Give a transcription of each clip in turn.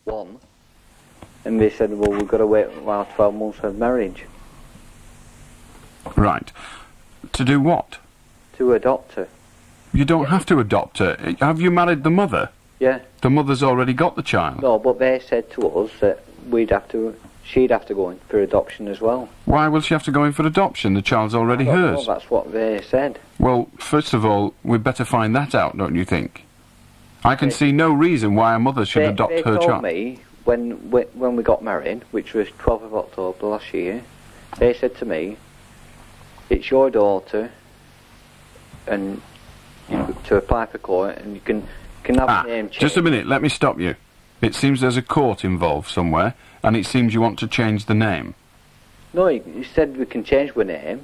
one, and they said, well, we've got to wait our 12 months of marriage. Right. To do what? To adopt her. You don't have to adopt her. Have you married the mother? Yeah. The mother's already got the child. No, but they said to us that she'd have to go in for adoption as well. Why will she have to go in for adoption? The child's already hers. No, that's what they said. Well, first of all, we'd better find that out, don't you think? I can see no reason why a mother should adopt her child. They told me, when we got married, which was 12th of October last year, they said to me, it's your daughter, and to apply for court, and you can have the name changed. Just a minute, let me stop you. It seems there's a court involved somewhere, and it seems you want to change the name. No, you said we can change the name.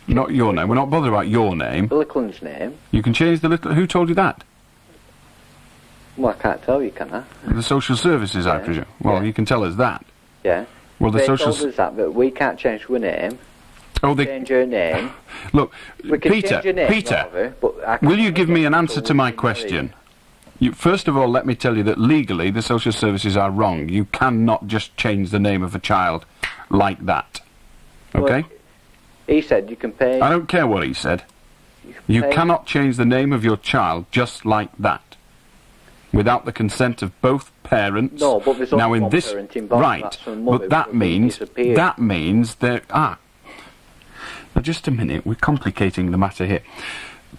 Not your name. We're not bothered about your name. Littleton's name. You can change the little... Who told you that? Well, I can't tell you, can I? The social services, I presume. Well, you can tell us that. Yeah. Well, they told us that, but we can't change the name. Oh, they... Change her name. Look, we can Peter, change her name, Peter, but will you give me an answer to my question? First of all, let me tell you that legally the social services are wrong. You cannot just change the name of a child like that. Okay? Well, he said you can pay... I don't care what he said. You cannot change the name of your child just like that. Without the consent of both parents. No, but there's only one parent involved. Right, but that means that... Now, just a minute, we're complicating the matter here.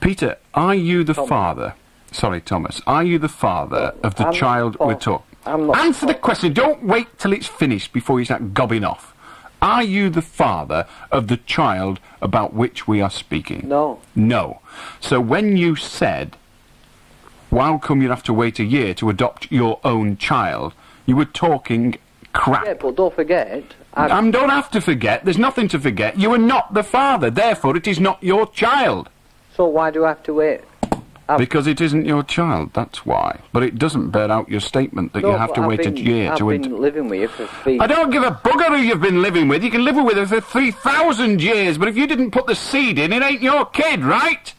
Peter, are you the father... Sorry, Thomas. Are you the father of the child we're talking? Answer the question. Don't wait till it's finished before you start gobbing off. Are you the father of the child about which we are speaking? No. No. So when you said, well, how come you'd have to wait a year to adopt your own child, you were talking crap. Yeah, but don't forget... don't have to forget. There's nothing to forget. You are not the father. Therefore, it is not your child. So why do I have to wait? Because it isn't your child, that's why. But it doesn't bear out your statement that you have to wait a year to... I've been living with you for 3... I don't give a bugger who you've been living with. You can live with her for 3,000 years, but if you didn't put the seed in, it ain't your kid, right?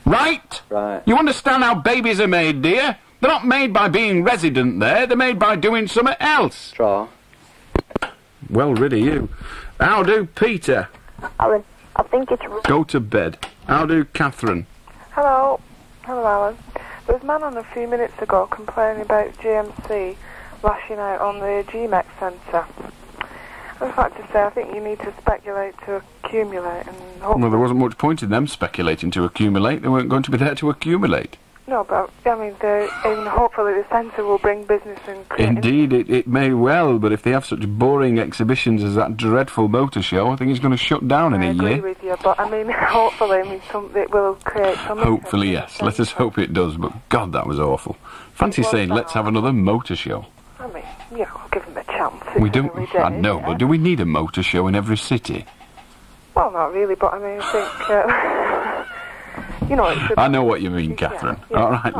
Right? Right. You understand how babies are made, dear? They're not made by being resident there. They're made by doing something else. Straw. Well rid of you. How do, Peter? Alan, I think it's... Go to bed. How do, Catherine? Hello. Hello, Alan. There was a man on a few minutes ago complaining about GMC lashing out on the GMEX centre. I'd just like to say I think you need to speculate to accumulate and hopefully... Well, there wasn't much point in them speculating to accumulate. They weren't going to be there to accumulate. No, but, I mean, even hopefully the centre will bring business and... Indeed, it may well, but if they have such boring exhibitions as that dreadful motor show, I think it's going to shut down in a year. I agree with you, but, I mean, hopefully, it will create some... Hopefully, yes. Let us hope it does, but, God, that was awful. Fancy saying, let's have another motor show. I mean, yeah, I'll give them a chance. We don't... I know, but do we need a motor show in every city? Well, not really, but, I mean, I think... You know, I know what you mean, Catherine. Yeah. All right,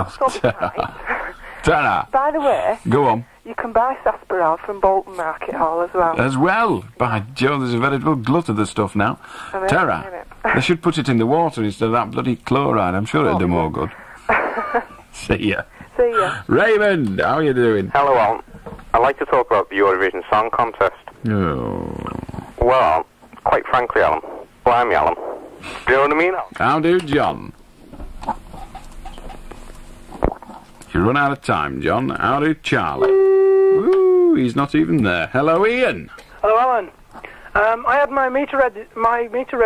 ta-ra. By the way, go on. You can buy sarsaparilla from Bolton Market Hall as well. As well? By Jove, there's a veritable glut of the stuff now. Ta-ra. They should put it in the water instead of that bloody chloride. I'm sure it'd do more good. See ya. See ya. Raymond, how are you doing? Hello, Alan. I'd like to talk about the Eurovision Song Contest. Oh. Well, quite frankly, Alan, blimey, Alan. Do you know what I mean, Alan? How do, John? You run out of time, John. How do, Charlie? Ooh, he's not even there. Hello, Ian. Hello, Alan. I had my meter read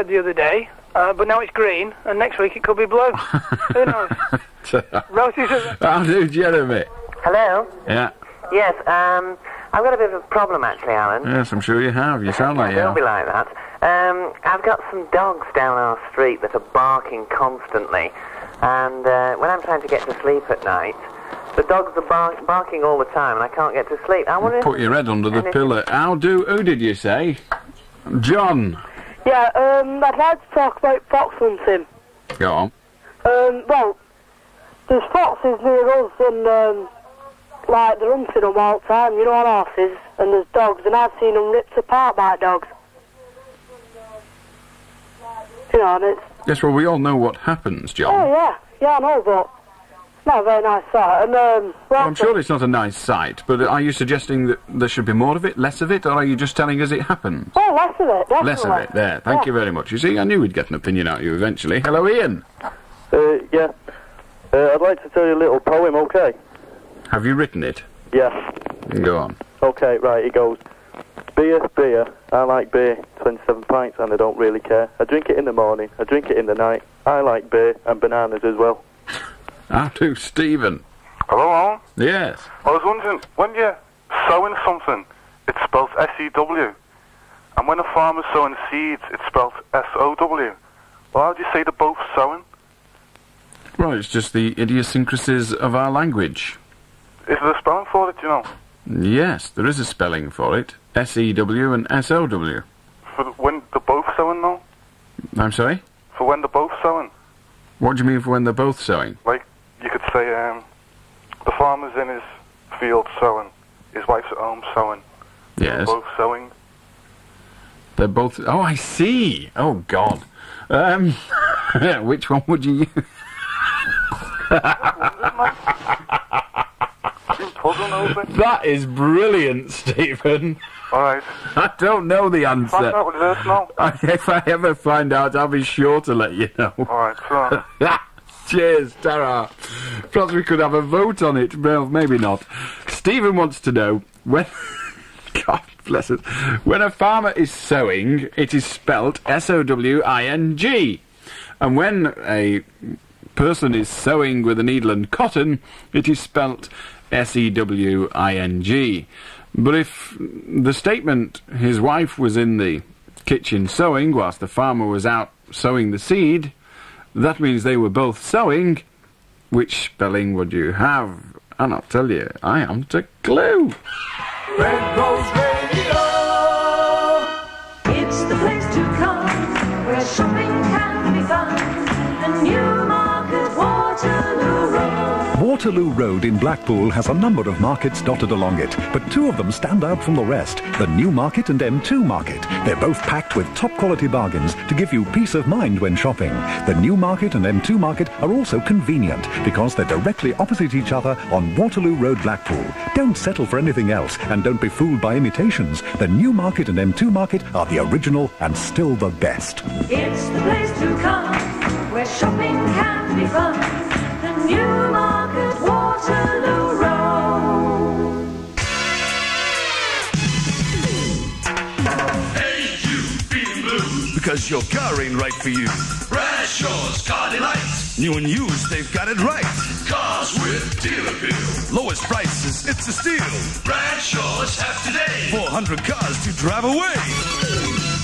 the other day, but now it's green, and next week it could be blue. Who knows? Rosie's... How do, Jeremy? Hello? Yeah. Yes, I've got a bit of a problem, actually, Alan. Yes, I'm sure you have. You sound like you Don't be like that. I've got some dogs down our street that are barking constantly, and when I'm trying to get to sleep at night, the dogs are barking all the time, and I can't get to sleep. I wonder Put your head under the pillow. Who did you say? John. Yeah, I'd like to talk about fox hunting. Go on. Well, there's foxes near us, and like they're hunting them all the time, you know, on horses, and there's dogs, and I've seen them ripped apart by dogs. You know, and it's... Yes, well, we all know what happens, John. Oh, yeah. Yeah, I know, but Not a very nice sight. And, well, I'm sure it's not a nice sight, but are you suggesting that there should be more of it, less of it, or are you just telling us it happens? Oh, less of it, definitely. Less of it, there. Thank you very much. You see, I knew we'd get an opinion out of you eventually. Hello, Ian. Yeah. I'd like to tell you a little poem, okay? Have you written it? Yes. Go on. Okay, right, it goes. Beer, beer, I like beer, 27 pints and I don't really care. I drink it in the morning, I drink it in the night. I like beer and bananas as well. How do, Stephen? Hello, Alan? Yes. I was wondering, when you're sowing something, it's spelled S-E-W. And when a farmer's sowing seeds, it's spelled S-O-W. Well, how do you say they're both sowing? Well, it's just the idiosyncrasies of our language. Is there a spelling for it, do you know? Yes, there is a spelling for it. S-E-W and S-O-W. For when they're both sowing, though? I'm sorry? For when they're both sowing. What do you mean for when they're both sowing? Like, you could say, the farmer's in his field sowing. His wife's at home sowing. Yes. They're both sowing. They're both... Oh, I see! Oh, God. Which one would you use? That is brilliant, Stephen. Alright. I don't know the answer. Find out what it is now. If I ever find out, I'll be sure to let you know. Alright, sure. Cheers, Tara. Perhaps we could have a vote on it. Well, maybe not. Stephen wants to know when... God bless us. When a farmer is sowing, it is spelt S-O-W-I-N-G. And when a person is sewing with a needle and cotton, it is spelt S-E-W-I-N-G. But if the statement, his wife was in the kitchen sewing whilst the farmer was out sowing the seed, that means they were both sewing. Which spelling would you have? And I'll tell you, I haven't a clue. Red Rose Radio. It's the place to come where shopping can be fun. The Newmarket Waterloo Road. Waterloo Road in Blackpool has a number of markets dotted along it, but two of them stand out from the rest, the Newmarket and M2 Market. They're both packed with top-quality bargains to give you peace of mind when shopping. The Newmarket and M2 Market are also convenient because they're directly opposite each other on Waterloo Road, Blackpool. Don't settle for anything else and don't be fooled by imitations. The Newmarket and M2 Market are the original and still the best. It's the place to come where shopping can be fun. The Newmarket Waterloo Road. Hey, you feeling blue? Because your car ain't right for you. Bradshaw's Car Delight. New and used, they've got it right. Cars with dealer bill. Lowest prices, it's a steal. Bradshaw's have today 400 cars to drive away.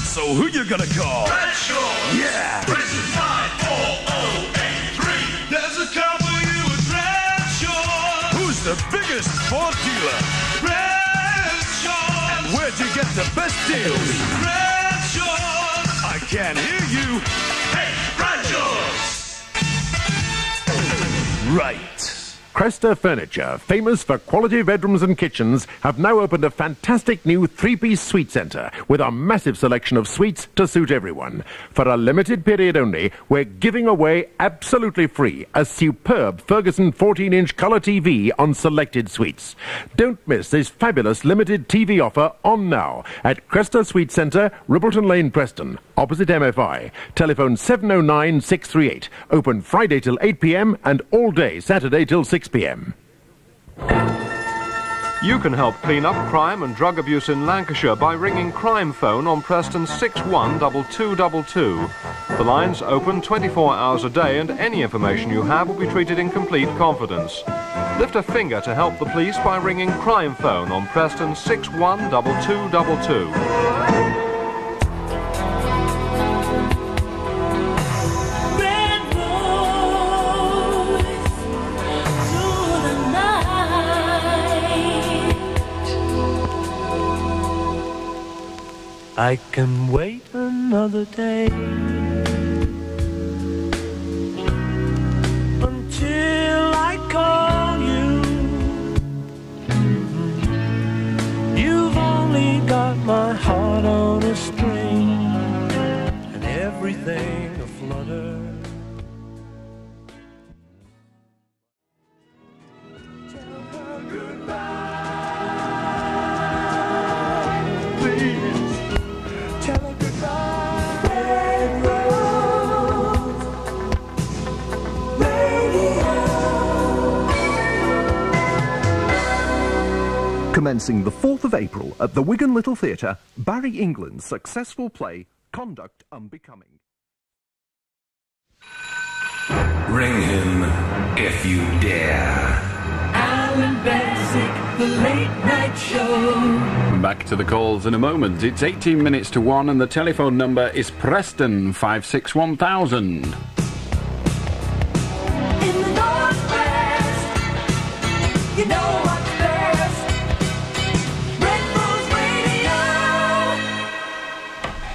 So who you gonna call? Bradshaw. Yeah. Press 54083. There's a car for you at Bradshaw. Who's the biggest Ford dealer? Bradshaw. And where'd you get the best deals? Bradshaw. I can't hear you. Hey, Bradshaw's. Right. Cresta Furniture, famous for quality bedrooms and kitchens, have now opened a fantastic new three-piece suite centre with a massive selection of suites to suit everyone. For a limited period only, we're giving away absolutely free a superb Ferguson 14-inch colour TV on selected suites. Don't miss this fabulous limited TV offer on now at Cresta Suite Centre, Rippleton Lane, Preston, opposite MFI. Telephone 709 638. Open Friday till 8 p.m. and all day Saturday till 6 p.m. You can help clean up crime and drug abuse in Lancashire by ringing Crime Phone on Preston 612222. The line's open 24 hours a day and any information you have will be treated in complete confidence. Lift a finger to help the police by ringing Crime Phone on Preston 612222. I can wait another day until I call you. You've only got my heart on a string and everything aflutter. please. Tell her goodbye. Red Rose Radio. Commencing the 4th of April at the Wigan Little Theatre, Barry England's successful play, Conduct Unbecoming. Ring him if you dare. Allan Beswick, the late night show. Back to the calls in a moment. It's 18 minutes to 1 and the telephone number is Preston 561,000. In the Northwest, you know what's best. Red Rose Radio.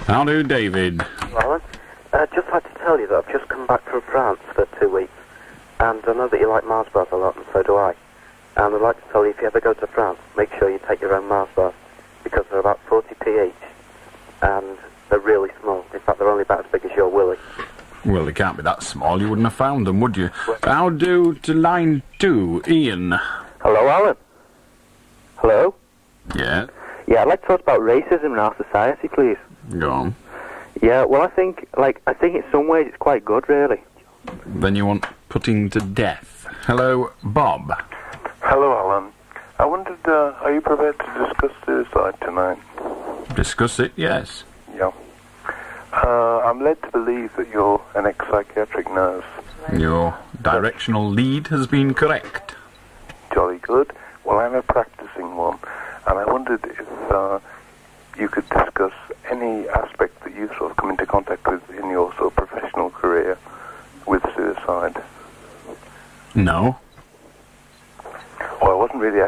How do, David? Alan, just like to tell you that I've just come back from France for 2 weeks, and I know that you like Mars bars a lot, and so do I. And I'd like to tell you, if you ever go to France, make sure you take your own Mars bars, because they're about 40p each, and they're really small. In fact, they're only about as big as your willy. Well, they can't be that small. You wouldn't have found them, would you? How do to line 2, Ian? Hello, Alan. Hello? Yeah? Yeah, I'd like to talk about racism in our society, please. Go on. Yeah, well, I think in some ways it's quite good, really. Then you want putting to death. Hello, Bob. Hello, Alan. I wondered, are you prepared to discuss suicide tonight? Discuss it, yes. Yeah. I'm led to believe that you're an ex-psychiatric nurse. Your directional lead has been correct. Jolly good. Well, I'm a practicing one, and I wondered if you could discuss any aspect that you've sort of come into contact with in your sort of professional career with suicide. No. Well, I wasn't really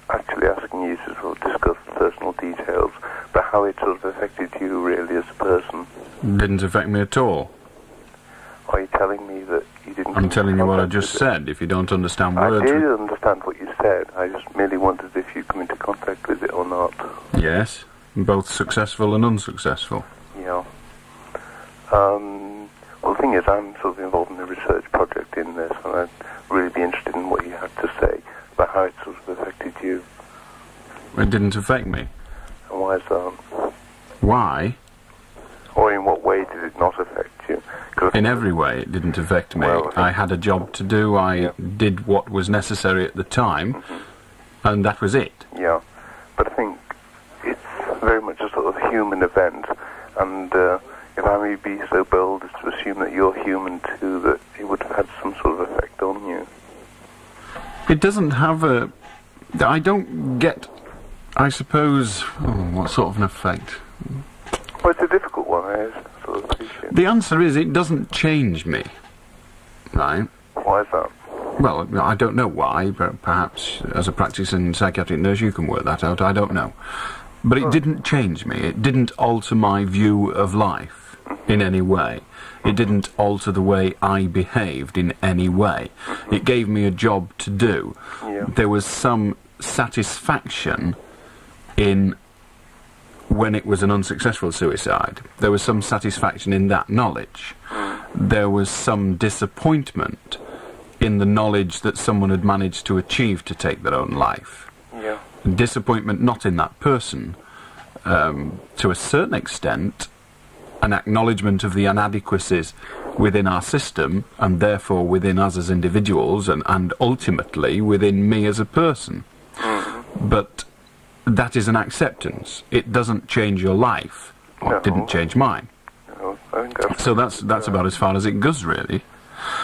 actually asking you to sort of discuss personal details, but how it sort of affected you really as a person. Didn't affect me at all. Are you telling me that you didn't... I'm telling you what I just said. If you don't understand words... I did understand what you said. I just merely wondered if you'd come into contact with it or not. Yes. Both successful and unsuccessful. Yeah. Well, the thing is, I'm sort of involved in a research project in this, and I'd really be interested in what you had to say about how it sort of affected you. It didn't affect me. And why is that? Why? Or in what way did it not affect you? In every way it didn't affect me. Well, I had a job to do, I did what was necessary at the time, and that was it. Yeah, but I think it's very much a sort of human event, and if I may be so bold as to assume that you're human too, that it would have had some sort of effect on you. It doesn't have a... I don't get, I suppose... what sort of an effect? Well, it's a difficult one, I sort of appreciate. The answer is it doesn't change me. Right? Why is that? Well, I don't know why, but perhaps as a practicing psychiatric nurse you can work that out, I don't know. But it didn't change me. It didn't alter my view of life in any way. It didn't alter the way I behaved in any way. It gave me a job to do. Yeah. There was some satisfaction in when it was an unsuccessful suicide. There was some satisfaction in that knowledge. There was some disappointment in the knowledge that someone had managed to achieve to take their own life. Yeah. Disappointment not in that person. To a certain extent, an acknowledgement of the inadequacies within our system, and therefore within us as individuals, and ultimately within me as a person. But that is an acceptance. It doesn't change your life. Or it didn't change mine. No, I think so that's about as far as it goes, really.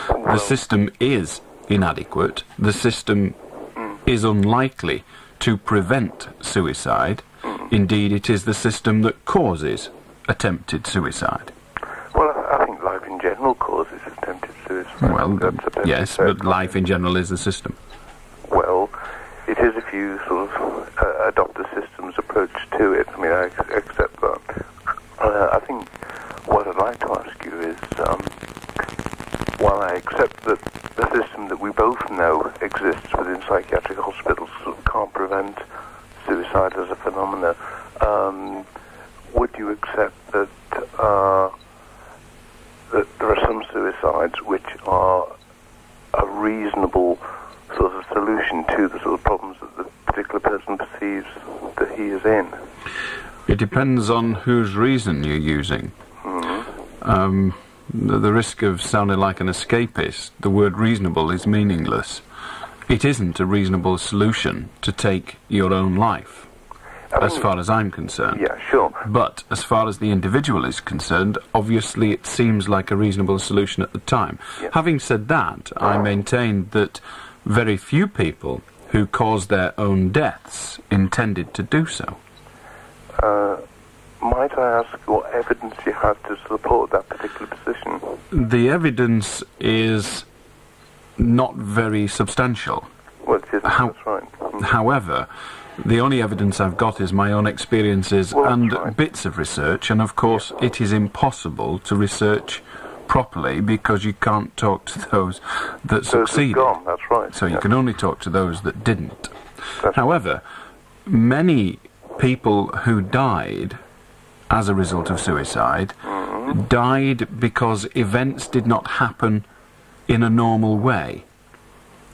The system is inadequate. The system is unlikely to prevent suicide. Indeed, it is the system that causes attempted suicide. Well, I think life in general causes attempted suicide. Well, yes, but life in general is the system. Well, it is if you sort of adopt a system's approach to it. I mean, I accept that. I think what I'd like to ask you is, while I accept that the system that we both know exists within psychiatric hospitals sort of can't prevent suicide as a phenomena, would you accept that that there are some suicides which are a reasonable sort of solution to the sort of problems that the particular person perceives that he is in? It depends on whose reason you're using. The risk of sounding like an escapist, the word reasonable is meaningless. It isn't a reasonable solution to take your own life, as far as I'm concerned. Yeah, sure. But as far as the individual is concerned, obviously it seems like a reasonable solution at the time. Yeah. Having said that, I maintain that very few people who cause their own deaths intended to do so. Might I ask what evidence you have to support that particular position? The evidence is not very substantial. Well, it isn't, that's right. However, the only evidence I've got is my own experiences and bits of research, and of course it is impossible to research properly because you can't talk to those that succeeded. That's right. So you can only talk to those that didn't. However, many people who died as a result of suicide died because events did not happen in a normal way.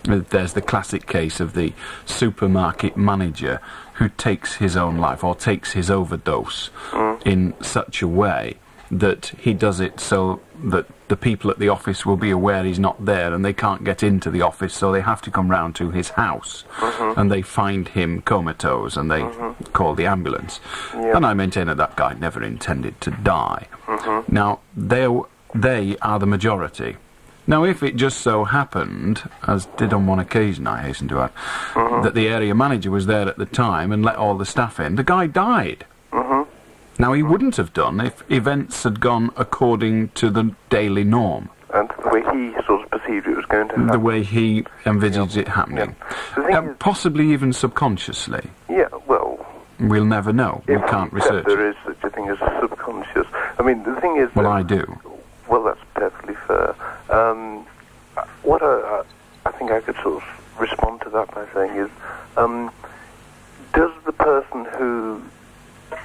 There's the classic case of the supermarket manager who takes his own life or takes his overdose in such a way that he does it so that the people at the office will be aware he's not there and they can't get into the office, so they have to come round to his house and they find him comatose and they call the ambulance. And I maintain that that guy never intended to die. Now, they are the majority. Now, if it just so happened, as did on one occasion, I hasten to add, that the area manager was there at the time and let all the staff in, the guy died. Now, he wouldn't have done if events had gone according to the daily norm. And the way he sort of perceived it was going to happen. The way he envisaged it happening. Possibly even subconsciously. Yeah, well... We'll never know. We can't research. There is such a thing as a subconscious. I mean, the thing is... Well, I do. Well, that's perfectly fair. What I think I could sort of respond to that by saying is, does the person who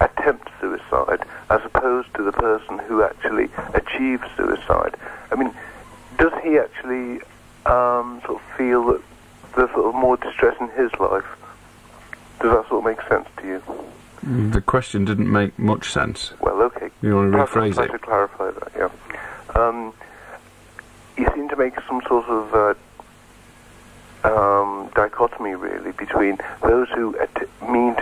attempts suicide, as opposed to the person who actually achieves suicide, I mean, does he actually sort of feel that there's sort of more distress in his life? Does that sort of make sense to you? The question didn't make much sense. Well, okay. You want to rephrase it? To clarify that, yeah. You seem to make some sort of dichotomy, really, between those who mean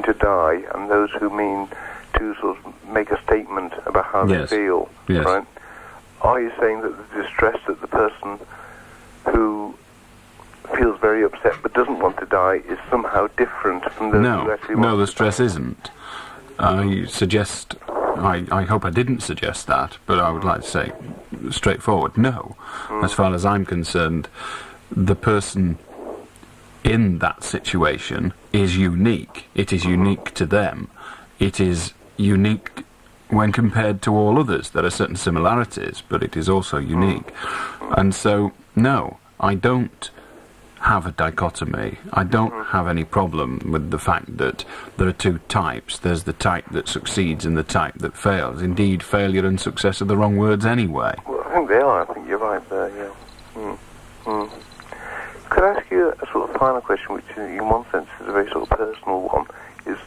to die and those who mean to sort of make a statement about how they feel. Yes. Right? Are you saying that the distress that the person who feels very upset but doesn't want to die is somehow different from those who actually want to die? No, the stress isn't. I hope I didn't suggest that, but I would like to say straightforward, no. As far as I'm concerned, the person in that situation is unique. It is unique to them. It is unique when compared to all others. There are certain similarities, but it is also unique. And so, no, I don't have a dichotomy. I don't have any problem with the fact that there are two types. There's the type that succeeds and the type that fails. Indeed, failure and success are the wrong words anyway. Well, I think they are. I think you're right there, yeah. Could I ask you a sort of final question, which in one sense is a very sort of personal one, is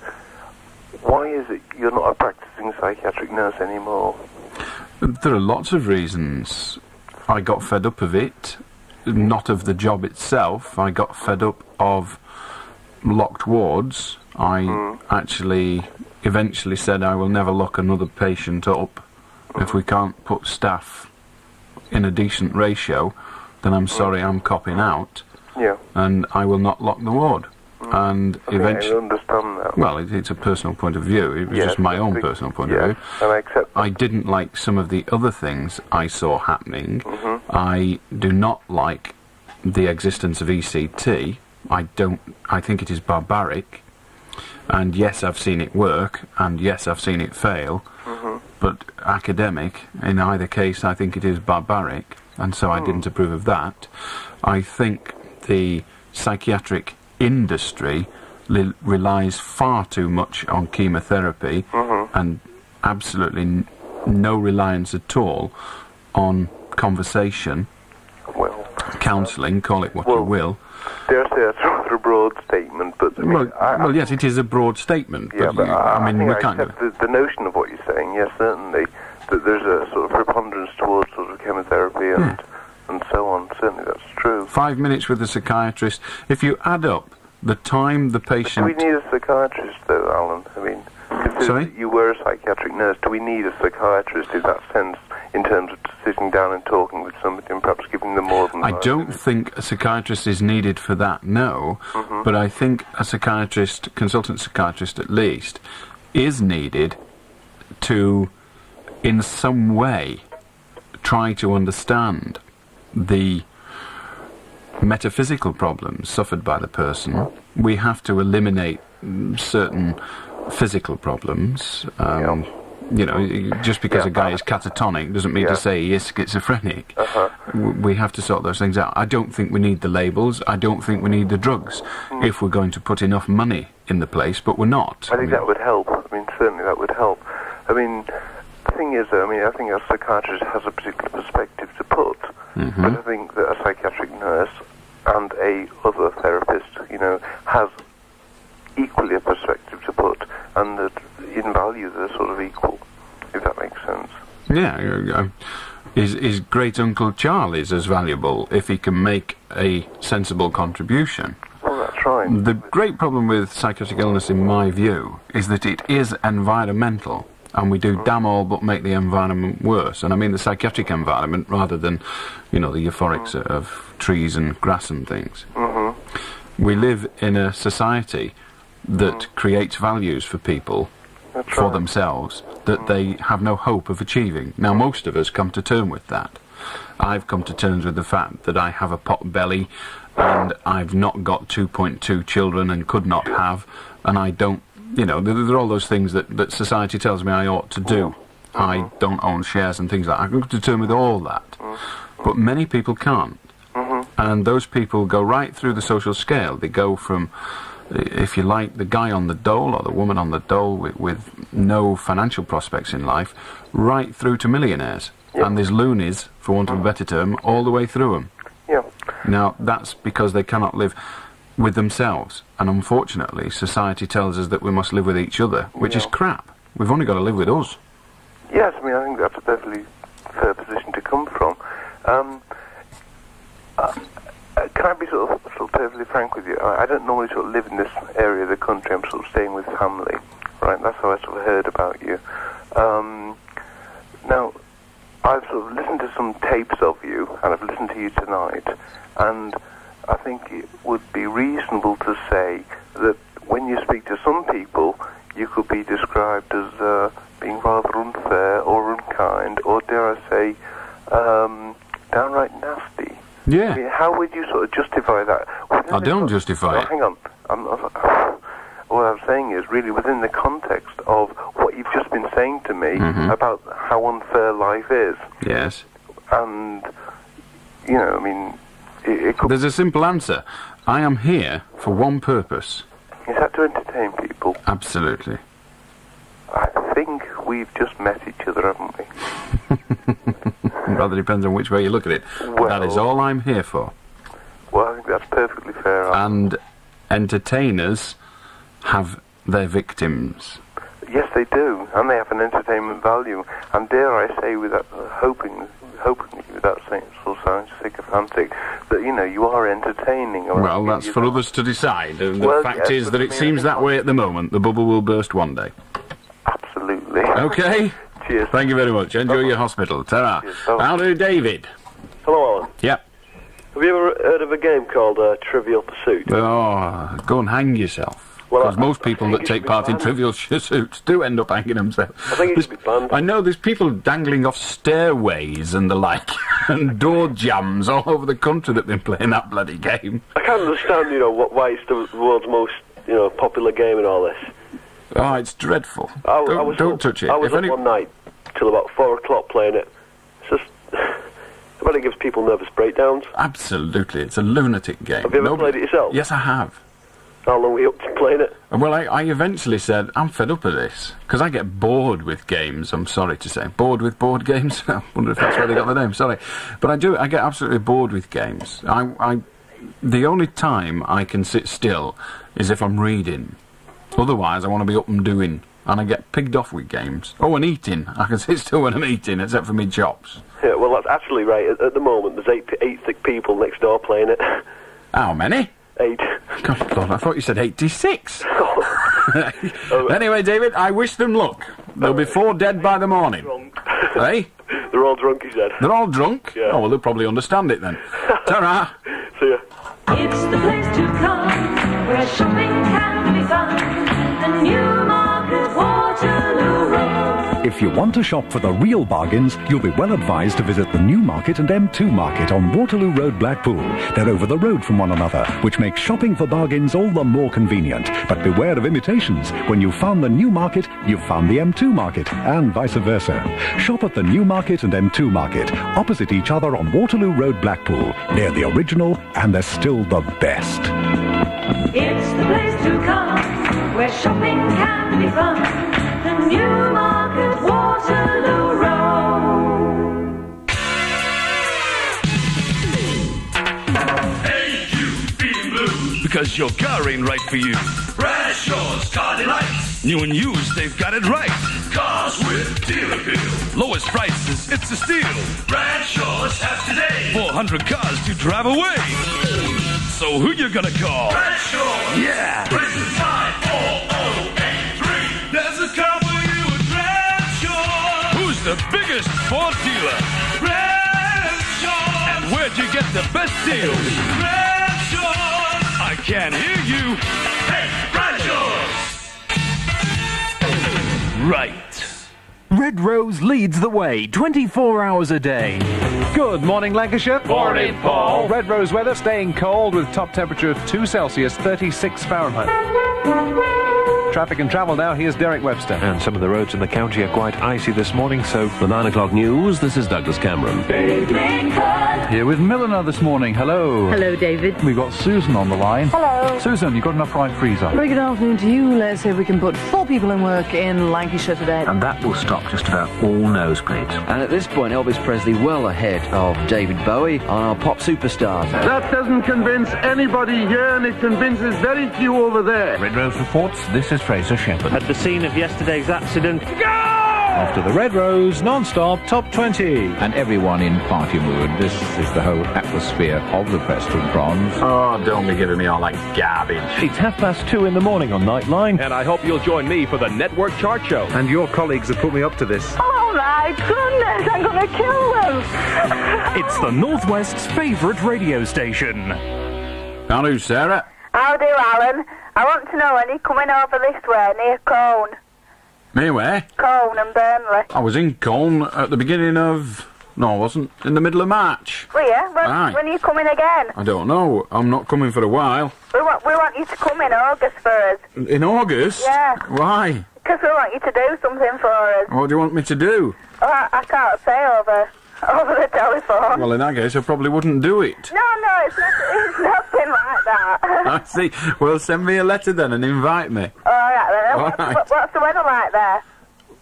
why is it you're not a practicing psychiatric nurse anymore? There are lots of reasons. I got fed up of it. Not of the job itself. I got fed up of locked wards. I actually eventually said I will never lock another patient up. If we can't put staff in a decent ratio, then I'm sorry, I'm copping out. Yeah. And I will not lock the ward. And eventually, I understand that. Well, it's a personal point of view. It was just my own personal point of view. And I accept that. I didn't like some of the other things I saw happening. I do not like the existence of ECT. I think it is barbaric. And yes, I've seen it work, and yes, I've seen it fail. But academic, in either case, I think it is barbaric, and so I didn't approve of that. I think the psychiatric industry relies far too much on chemotherapy and absolutely no reliance at all on conversation, counselling, call it what you will. Dare I say that's rather a broad statement, but I mean, well, yes, it is a broad statement. Yeah, but I mean, we I can't. accept the notion of what you're saying. Yes, certainly, that there's a sort of preponderance towards sort of chemotherapy and so on. Certainly, that's true. 5 minutes with a psychiatrist. If you add up the time the patient. But do we need a psychiatrist, though, Alan? I mean, considering you were a psychiatric nurse, do we need a psychiatrist in that sense, in terms of sitting down and talking with somebody and perhaps giving them more than I don't think a psychiatrist is needed for that, no. But I think a psychiatrist, consultant psychiatrist at least, is needed to, in some way, try to understand the metaphysical problems suffered by the person. We have to eliminate certain physical problems. You know, just because a guy is catatonic doesn't mean to say he is schizophrenic. We have to sort those things out. I don't think we need the labels. I don't think we need the drugs if we're going to put enough money in the place, but we're not. I think that would help. I mean, certainly that would help. I mean, the thing is, I mean, I think a psychiatrist has a particular perspective to put, but I think that a psychiatric nurse and a other therapist, you know, has equally a perspective to put, and that in value they're sort of equal, if that makes sense. Yeah, his great uncle Charlie's as valuable if he can make a sensible contribution. Well, that's right. The great problem with psychotic illness, in my view, is that it is environmental, and we do damn all but make the environment worse. And I mean the psychiatric environment rather than, you know, the euphorics of trees and grass and things. We live in a society that creates values for people, for themselves, that they have no hope of achieving. Now, most of us come to terms with that. I've come to terms with the fact that I have a pot belly, and I've not got 2.2 children and could not have, and I don't, you know, there are all those things that society tells me I ought to do. I don't own shares and things like that. I come to terms with all that. But many people can't. And those people go right through the social scale. They go from, if you like, the guy on the dole or the woman on the dole with no financial prospects in life, right through to millionaires. And there's loonies, for want of a better term, all the way through them. Now, that's because they cannot live with themselves. And unfortunately, society tells us that we must live with each other, which is crap. We've only got to live with us. Yes, I mean, I think that's a perfectly fair position to come from. Can I be sort of perfectly frank with you? I don't normally sort of live in this area of the country. I'm sort of staying with family, right? That's how I sort of heard about you. Now, I've sort of listened to some tapes of you, and I've listened to you tonight, and I think it would be reasonable to say that when you speak to some people, you could be described as being rather unfair or unkind, or dare I say, downright nasty. Yeah. I mean, how would you sort of justify that? I don't justify it. Hang on. What I'm saying is really within the context of what you've just been saying to me about how unfair life is. Yes. And, you know, I mean, it could... There's a simple answer. I am here for one purpose. Is that to entertain people? Absolutely. I think we've just met each other, haven't we? Rather depends on which way you look at it. Well, that is all I'm here for. Well, I think that's perfectly fair. And entertainers have their victims. Yes, they do, and they have an entertainment value. And dare I say, with that, hoping without saying it's all sounds sycophantic, that you know you are entertaining. Well, that's for others to decide. The fact is that it seems that way at the moment. The bubble will burst one day. Absolutely. Okay. Cheers. Thank you very much. Enjoy your hospital. Ta-ra. How do David? Hello, Alan. Yep. Have you ever heard of a game called Trivial Pursuit? Oh, go and hang yourself. Because most people that take part in Trivial Pursuits do end up hanging themselves. I think it should be banned. I know there's people dangling off stairways and the like, and door jams all over the country that have been playing that bloody game. I can't understand, you know, why it's the world's most, you know, popular game and all this. Oh, it's dreadful. Don't touch it. I was up one night till about 4 o'clock playing it. It's just... I bet it gives people nervous breakdowns. Absolutely. It's a lunatic game. Have you ever played it yourself? Yes, I have. How long were you up to playing it? Well, I eventually said, I'm fed up of this. Because I get bored with games, I'm sorry to say. Bored with board games? I wonder if that's where they got the name, sorry. But I get absolutely bored with games. the only time I can sit still is if I'm reading. Otherwise, I want to be up and doing, and I get pigged off with games. Oh, and eating. I can sit still when I'm eating, except for me chops. Yeah, well, that's actually right. At the moment, there's eight sick people next door playing it. How many? 8. God, I thought you said 86. Anyway, David, I wish them luck. There'll be 4 dead by the morning. Hey? They're all drunk, he said. They're all drunk? Yeah. Oh, well, they'll probably understand it then. Ta-ra! See ya. It's the place to come, where shopping can be fun. The Newmarket Waterloo Road. If you want to shop for the real bargains, you'll be well advised to visit the Newmarket and M2 Market on Waterloo Road, Blackpool. They're over the road from one another, which makes shopping for bargains all the more convenient. But beware of imitations. When you've found the Newmarket, you've found the M2 Market, and vice versa. Shop at the Newmarket and M2 Market, opposite each other on Waterloo Road, Blackpool. They're the original, and they're still the best. It's the place to come, where shopping can be fun. The Newmarket Waterloo Road. Hey, you feeling blue? Because your car ain't right for you. Bradshaw's Car Delights. New and used, they've got it right. Cars with dealer bill. Lowest prices, it's a steal. Bradshaw's has today 400 cars to drive away. So who you gonna call? Bradshaw. Yeah. Race the time 4083. There's a car for you at Bradshaw. Who's the biggest Ford dealer? Bradshaw. And where'd you get the best deals? Bradshaw. I can't hear you. Hey, Bradshaw's. Right. Red Rose leads the way 24 hours a day. Good morning, Lancashire. Morning, Paul. Red Rose weather staying cold with top temperature of 2 Celsius, 36 Fahrenheit. Traffic and travel now, here's Derek Webster. And some of the roads in the county are quite icy this morning, so the 9 o'clock news, this is Douglas Cameron. Here with Milliner this morning. Hello. Hello, David. We've got Susan on the line. Hello. Susan, you got enough fried freezer? Very good afternoon to you. Let's see if we can put 4 people in work in Lancashire today. And that will stop just about all nosebleeds. And at this point, Elvis Presley well ahead of David Bowie on our pop superstars. That doesn't convince anybody here, and it convinces very few over there. Red Rose reports, this is Fraser Shepherd. At the scene of yesterday's accident. Go! After the Red Rose non-stop top 20. And everyone in party mood. This is the whole atmosphere of the Preston Bronze. Oh, don't be giving me all that garbage. It's 2:30 in the morning on Nightline. And I hope you'll join me for the Network Chart Show. And your colleagues have put me up to this. Oh my goodness, I'm going to kill them. It's the Northwest's favourite radio station. Hello, Sarah. How do, Alan? I want to know when you're coming over this way near Colne. Me where? Colne and Burnley. I was in Colne at the beginning of... No, I wasn't. In the middle of March. Were you? Aye. When are you coming again? I don't know. I'm not coming for a while. We want you to come in August for us. In August? Yeah. Why? Because we want you to do something for us. What do you want me to do? Oh, I can't say over the telephone. Well, in that case, I probably wouldn't do it. No, it's nothing like that. I see. Well, send me a letter then and invite me. All right, then. All right. What's the weather like there?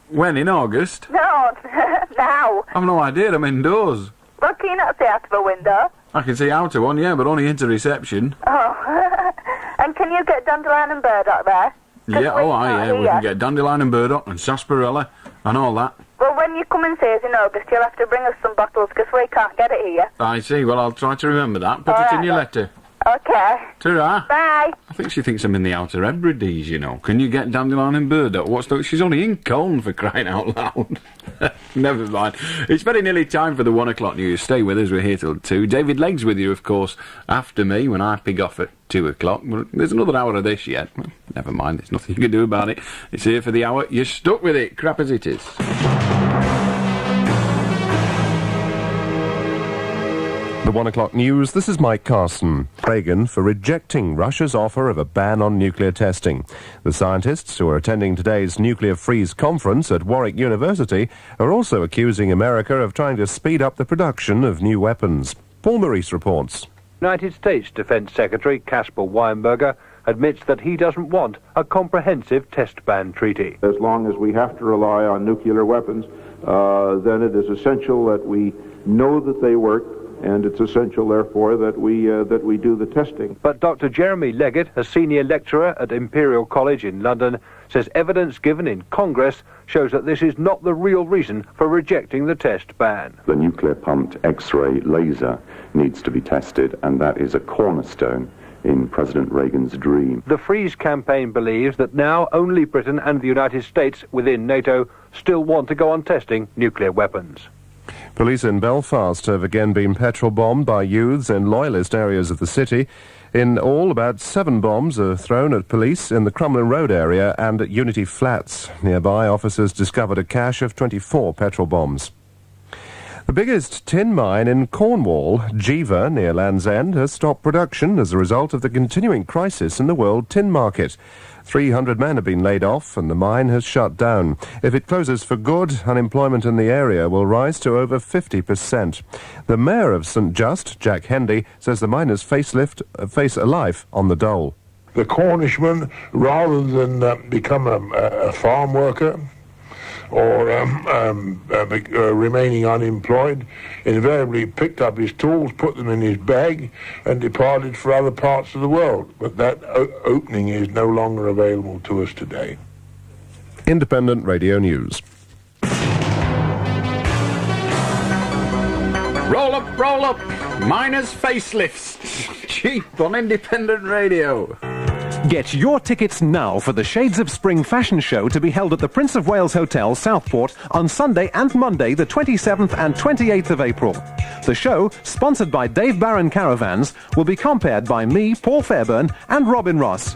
When, in August? No, now. I've no idea. I'm indoors. Well, can you not see out of a window? I can see out of one, yeah, but only into reception. Oh. And can you get dandelion and burdock there? Yeah, we can get dandelion and burdock and sarsaparilla and all that. Well, when you come and see us in August, you'll have to bring us some bottles because we can't get it here. I see. Well, I'll try to remember that. Put it in your letter. Okay. Ta-ra. Bye. I think she thinks I'm in the Outer Hebrides, you know. Can you get dandelion and burdock? She's only in Colne, for crying out loud. Never mind. It's very nearly time for the 1 o'clock news. Stay with us. We're here till 2. David Legg's with you, of course, after me when I pig off at 2 o'clock. Well, there's another hour of this yet. Well, never mind. There's nothing you can do about it. It's here for the hour. You're stuck with it, crap as it is. The 1 o'clock news, this is Mike Carson. Reagan for rejecting Russia's offer of a ban on nuclear testing. The scientists who are attending today's Nuclear Freeze conference at Warwick University are also accusing America of trying to speed up the production of new weapons. Paul Maurice reports. United States Defense Secretary Caspar Weinberger admits that he doesn't want a comprehensive test ban treaty. As long as we have to rely on nuclear weapons, then it is essential that we know that they work, and it's essential, therefore, that we do the testing. But Dr. Jeremy Leggett, a senior lecturer at Imperial College in London, says evidence given in Congress shows that this is not the real reason for rejecting the test ban. The nuclear-pumped X-ray laser needs to be tested, and that is a cornerstone in President Reagan's dream. The Freeze campaign believes that now only Britain and the United States within NATO still want to go on testing nuclear weapons. Police in Belfast have again been petrol-bombed by youths in loyalist areas of the city. In all, about 7 bombs are thrown at police in the Crumlin Road area and at Unity Flats. Nearby, officers discovered a cache of 24 petrol bombs. The biggest tin mine in Cornwall, Jiva, near Land's End, has stopped production as a result of the continuing crisis in the world tin market. 300 men have been laid off and the mine has shut down. If it closes for good, unemployment in the area will rise to over 50%. The mayor of St Just, Jack Hendy, says the miners face a life on the dole. The Cornishman, rather than become a farm worker or remaining unemployed, invariably picked up his tools, put them in his bag, and departed for other parts of the world. But that opening is no longer available to us today. Independent Radio News. Roll up, miners' facelifts. Cheap on Independent Radio. Get your tickets now for the Shades of Spring fashion show to be held at the Prince of Wales Hotel, Southport, on Sunday and Monday, the 27th and 28th of April. The show, sponsored by Dave Barron Caravans, will be compared by me, Paul Fairburn, and Robin Ross.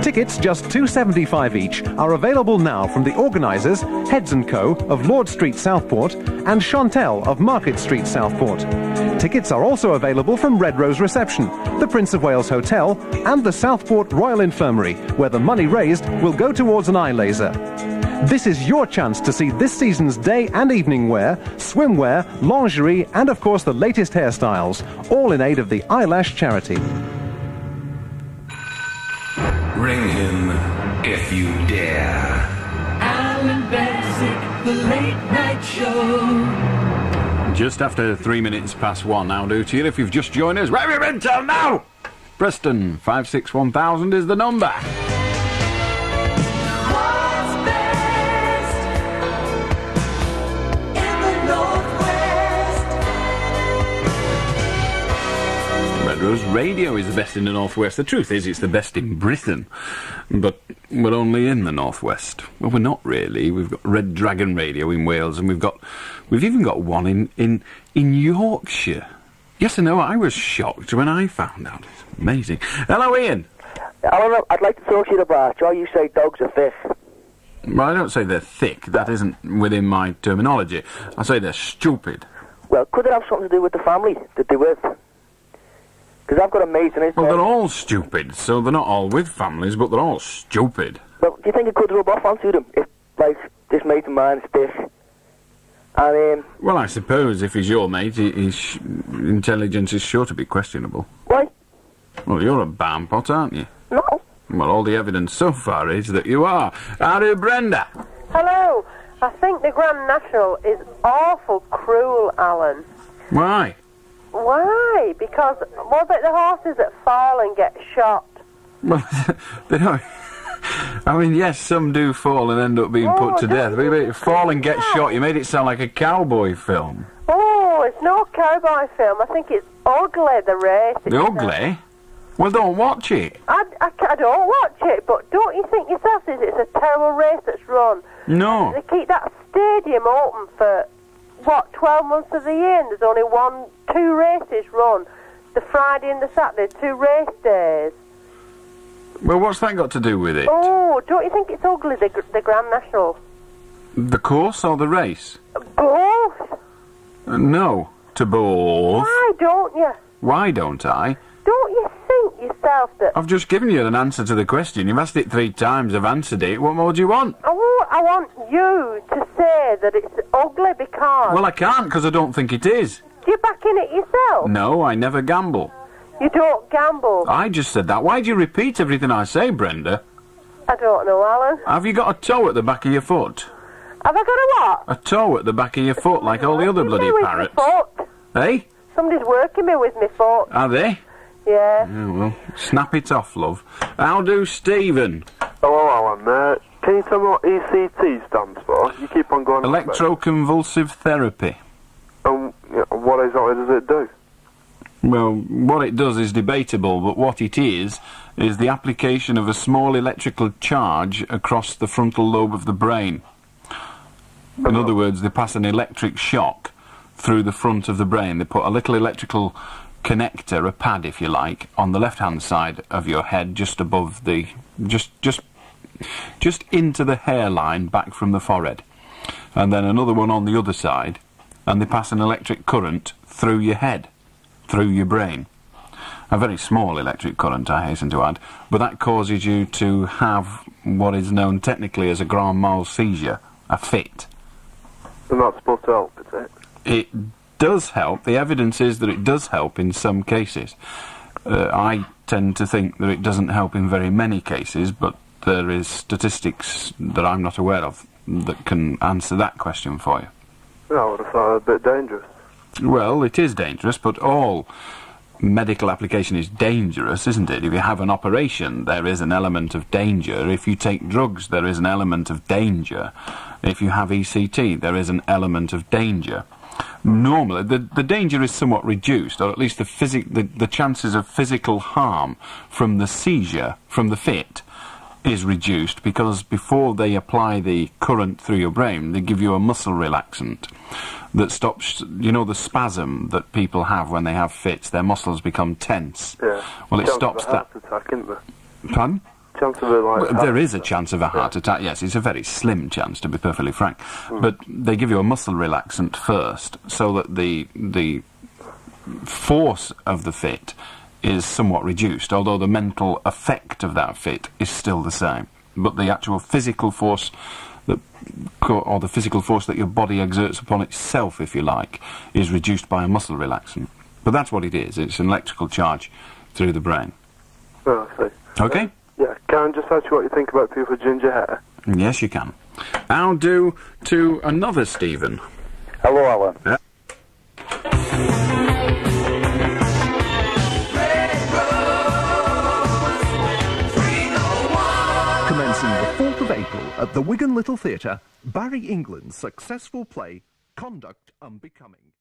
Tickets, just $2.75 each, are available now from the organisers, Heads & Co. of Lord Street, Southport, and Chantel of Market Street, Southport. Tickets are also available from Red Rose Reception, the Prince of Wales Hotel, and the Southport Royal Infirmary, where the money raised will go towards an eye laser. This is your chance to see this season's day and evening wear, swimwear, lingerie, and of course the latest hairstyles, all in aid of the Eyelash Charity. Ring him if you dare. Allan Beswick, the late night show. Just after 3 minutes past 1 now, do to you if you've just joined us. Where have you been till now? Preston, 561,000 is the number. What's best in the Northwest? Red Rose Radio is the best in the Northwest. The truth is, it's the best in Britain, but we're only in the Northwest. Well, we're not really. We've got Red Dragon Radio in Wales, and we've even got one in Yorkshire. Yes, I know, I was shocked when I found out. It's amazing. Hello, Ian. Alan, I'd like to talk to you about how you say dogs are thick. Well, I don't say they're thick. That isn't within my terminology. I say they're stupid. Well, could it have something to do with the family that they're with? Because I've got a mate and his... Well, they're all stupid, so they're not all with families, but they're all stupid. Well, do you think it could rub off onto them if, like, this mate of mine is thick? And, well, I suppose if he's your mate, his intelligence is sure to be questionable. Why? Well, you're a barnpot, aren't you? No. Well, all the evidence so far is that you are. Howdy, Brenda. Hello. I think the Grand National is awful cruel, Alan. Why? Why? Because what about the horses that fall and get shot? Well, they don't... I mean, yes, some do fall and end up being put to death. But fall and get shot, you made it sound like a cowboy film. Oh, it's no cowboy film. I think it's ugly, the race. The ugly? Well, don't watch it. I don't watch it, but don't you think yourself it's a terrible race that's run? No. They keep that stadium open for, 12 months of the year, and there's only 2 races run. The Friday and the Saturday, 2 race days. Well, what's that got to do with it? Oh, don't you think it's ugly, the Grand National? The course or the race? Both. No, to both. Why don't you? Why don't I? Don't you think yourself that... I've just given you an answer to the question. You've asked it 3 times, I've answered it. What more do you want? I want you to say that it's ugly because... Well, I can't, because I don't think it is. Do you back in it yourself? No, I never gamble. You don't gamble? I just said that. Why do you repeat everything I say, Brenda? I don't know, Alan. Have you got a toe at the back of your foot? Have I got a what? A toe at the back of your foot, like all the other bloody parrots. Foot? Eh? Somebody's working me with my foot. Are they? Yeah. Oh, well, snap it off, love. How do Stephen? Hello, Alan. Can you tell me what ECT stands for? You keep on going on about it. Electroconvulsive therapy. What exactly does it do? Well, what it does is debatable, but what it is the application of a small electrical charge across the frontal lobe of the brain. In other words, they pass an electric shock through the front of the brain. They put a little electrical connector, a pad if you like, on the left-hand side of your head, just above the... just into the hairline back from the forehead. And then another one on the other side, and they pass an electric current through your head, through your brain. A very small electric current, I hasten to add, but that causes you to have what is known technically as a grand mal seizure, a fit. And that's supposed to help, is it? It does help. The evidence is that it does help in some cases. I tend to think that it doesn't help in very many cases, but there is statistics that I'm not aware of that can answer that question for you. I would have thought it a bit dangerous. Well, it is dangerous, but all medical application is dangerous, isn't it? If you have an operation, there is an element of danger. If you take drugs, there is an element of danger. If you have ECT, there is an element of danger. Normally, the danger is somewhat reduced, or at least the chances of physical harm from the seizure, from the fit, is reduced, because before they apply the current through your brain, they give you a muscle relaxant that stops, you know, the spasm that people have when they have fits. Their muscles become tense. Yeah. Well, it stops that. Chance of a heart attack, isn't there? Pardon? Chance of a, like, there is a chance of a heart attack, yes. It's a very slim chance, to be perfectly frank. But they give you a muscle relaxant first, so that the force of the fit is somewhat reduced, although the mental effect of that fit is still the same. But the actual physical force, or the physical force that your body exerts upon itself, if you like, is reduced by a muscle relaxant. But that's what it is. It's an electrical charge through the brain. Oh, I see. Okay? Yeah, can I just ask you what you think about people with ginger hair? Yes, you can. I'll do to another Stephen. Hello, Alan. Yeah. Commencing the 4th of April at the Wigan Little Theatre, Barry England's successful play, Conduct Unbecoming.